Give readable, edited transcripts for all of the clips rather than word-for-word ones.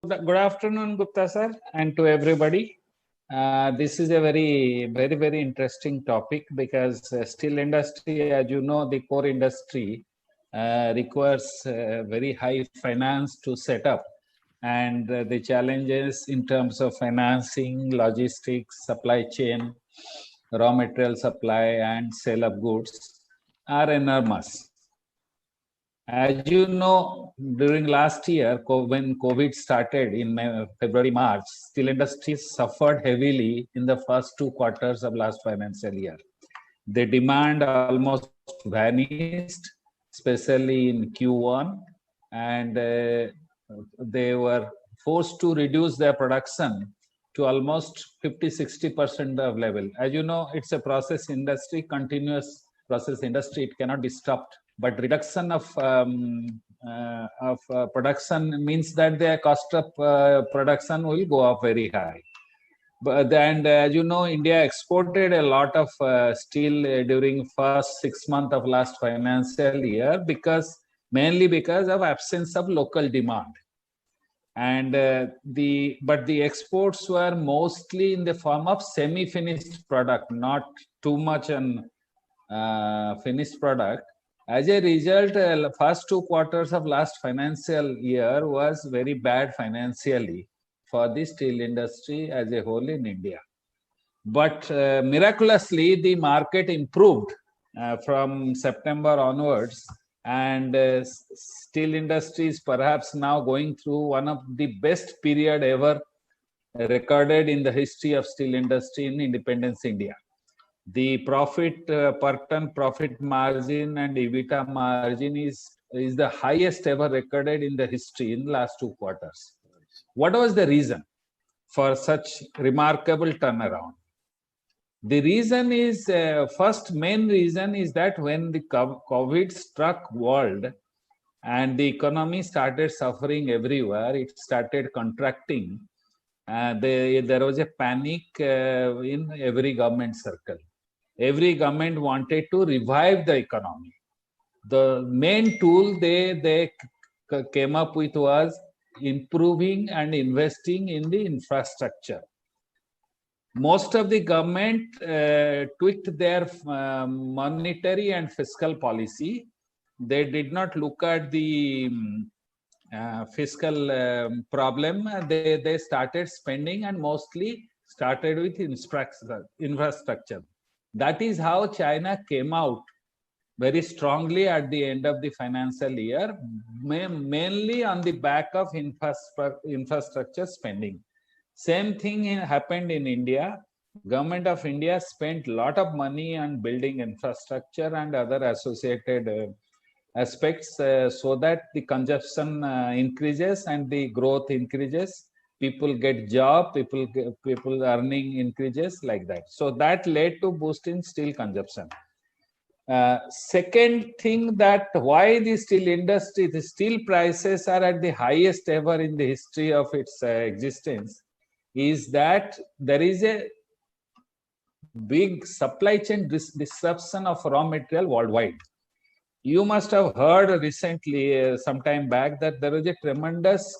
Good afternoon, Gupta sir, and to everybody. This is a very interesting topic because steel industry, as you know, the core industry requires very high finance to set up, and the challenges in terms of financing, logistics, supply chain, raw material supply, and sale of goods are enormous. As you know, during last year, when COVID started in February, March, steel industry suffered heavily in the first 2 quarters of last financial year. The demand almost vanished, especially in Q1, and they were forced to reduce their production to almost 50-60% of level. As you know, it's a process industry, continuous process industry. It cannot be stopped. But reduction of production means that the cost of production will go up very high. But and as you know, India exported a lot of steel during first 6 months of last financial year mainly because of absence of local demand. And but the exports were mostly in the form of semi-finished product, not too much on finished product. As a result, first 2 quarters of last financial year was very bad financially for the steel industry as a whole in India. But miraculously, the market improved from September onwards, and steel industry is perhaps now going through one of the best period ever recorded in the history of steel industry in independence India. The profit per ton profit margin and EBITDA margin is the highest ever recorded in the history in the last 2 quarters. What was the reason for such remarkable turnaround? The reason is, first main reason is that when the COVID struck world and the economy started suffering everywhere, it started contracting. There was a panic in every government circle. Every government wanted to revive the economy. The main tool they came up with was improving and investing in the infrastructure. Most of the government tweaked their monetary and fiscal policy. They did not look at the fiscal problem. They started spending and mostly started with infrastructure. That is how China came out very strongly at the end of the financial year, mainly on the back of infrastructure spending. Same thing happened in India. Government of India spent a lot of money on building infrastructure and other associated aspects so that the consumption increases and the growth increases. People get job, people earning increases like that. So that led to boost in steel consumption. Second thing, that why the steel industry, the steel prices are at the highest ever in the history of its existence, is that there is a big supply chain disruption of raw material worldwide. You must have heard recently, some time back, that there is a tremendous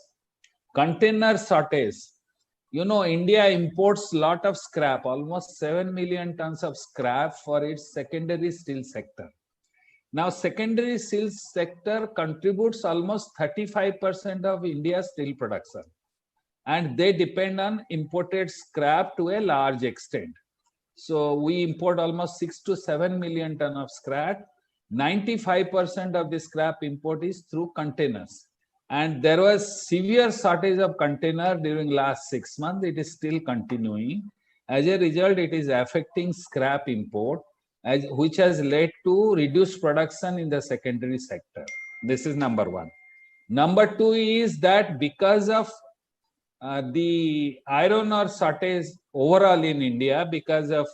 container shortage. You know, India imports a lot of scrap, almost 7 million tons of scrap for its secondary steel sector. Now, secondary steel sector contributes almost 35% of India's steel production. And they depend on imported scrap to a large extent. So we import almost 6 to 7 million tons of scrap. 95% of the scrap import is through containers. And there was severe shortage of container during last 6 months. It is still continuing. As a result, it is affecting scrap import, which has led to reduced production in the secondary sector. This is number one. Number two is that because of the iron ore shortage overall in India, because of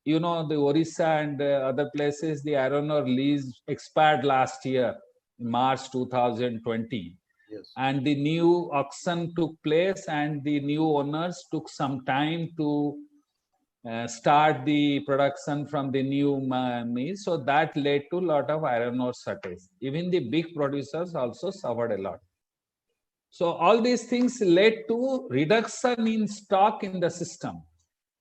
you know, the Orissa and other places, the iron ore lease expired last year, March 2020. Yes. And the new auction took place, and the new owners took some time to start the production from the new mill. So that led to a lot of iron ore shortage. Even the big producers also suffered a lot. So all these things led to reduction in stock in the system.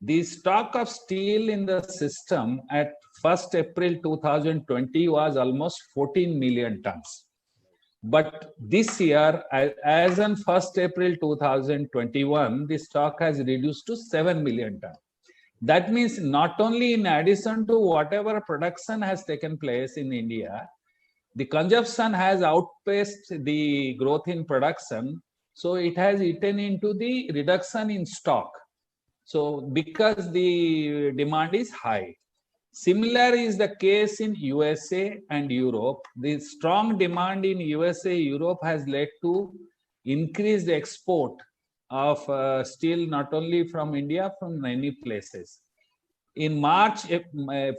The stock of steel in the system at 1st April 2020 was almost 14 million tons. But this year, as on 1st April 2021, the stock has reduced to 7 million tons. That means not only in addition to whatever production has taken place in India, the consumption has outpaced the growth in production. So it has eaten into the reduction in stock. So because the demand is high. Similar is the case in USA and Europe. The strong demand in USA, Europe has led to increased export of steel, not only from India, from many places. In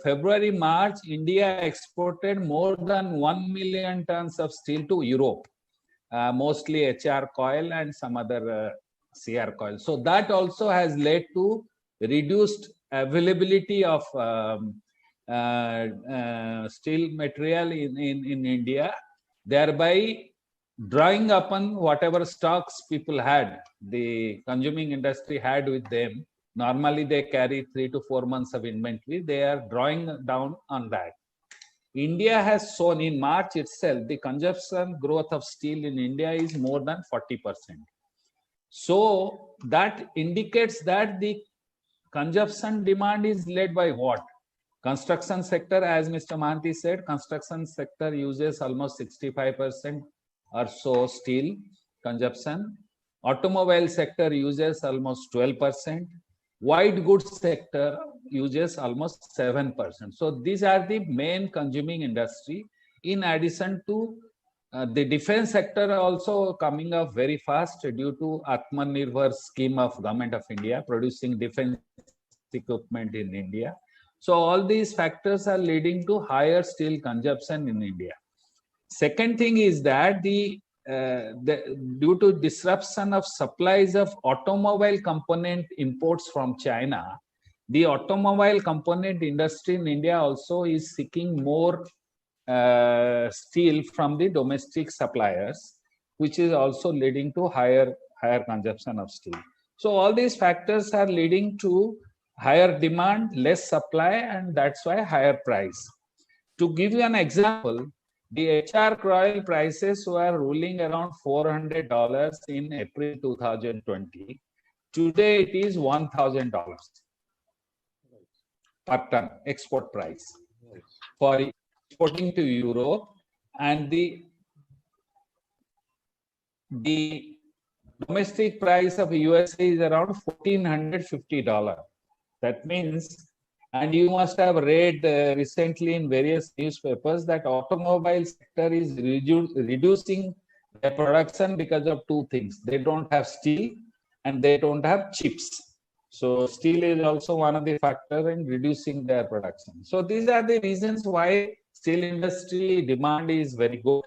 February, March, India exported more than 1 million tons of steel to Europe, mostly HR coil and some other CR coil. So that also has led to reduced availability of steel material in India, thereby drawing upon whatever stocks people had, the consuming industry had with them. Normally they carry 3 to 4 months of inventory. They are drawing down on that. India has shown in March itself, the consumption growth of steel in India is more than 40%. So that indicates that the consumption demand is led by what? Construction sector, as Mr. Mahanti said, construction sector uses almost 65% or so steel consumption. Automobile sector uses almost 12%. White goods sector uses almost 7%. So these are the main consuming industry. In addition to the defense sector also coming up very fast due to Atmanirbhar scheme of Government of India, producing defense equipment in India. So all these factors are leading to higher steel consumption in India. Second thing is that due to disruption of supplies of automobile component imports from China, the automobile component industry in India also is seeking more steel from the domestic suppliers, which is also leading to higher consumption of steel. So all these factors are leading to higher demand, less supply, and that's why higher price. To give you an example, the HR coil prices were ruling around $400 in April 2020. Today it is $1,000 per ton export price for exporting to Europe, and the domestic price of USA is around $1,450. That means, and you must have read recently in various newspapers that automobile sector is reducing their production because of two things. They don't have steel and they don't have chips. So steel is also one of the factors in reducing their production. So these are the reasons why steel industry demand is very good.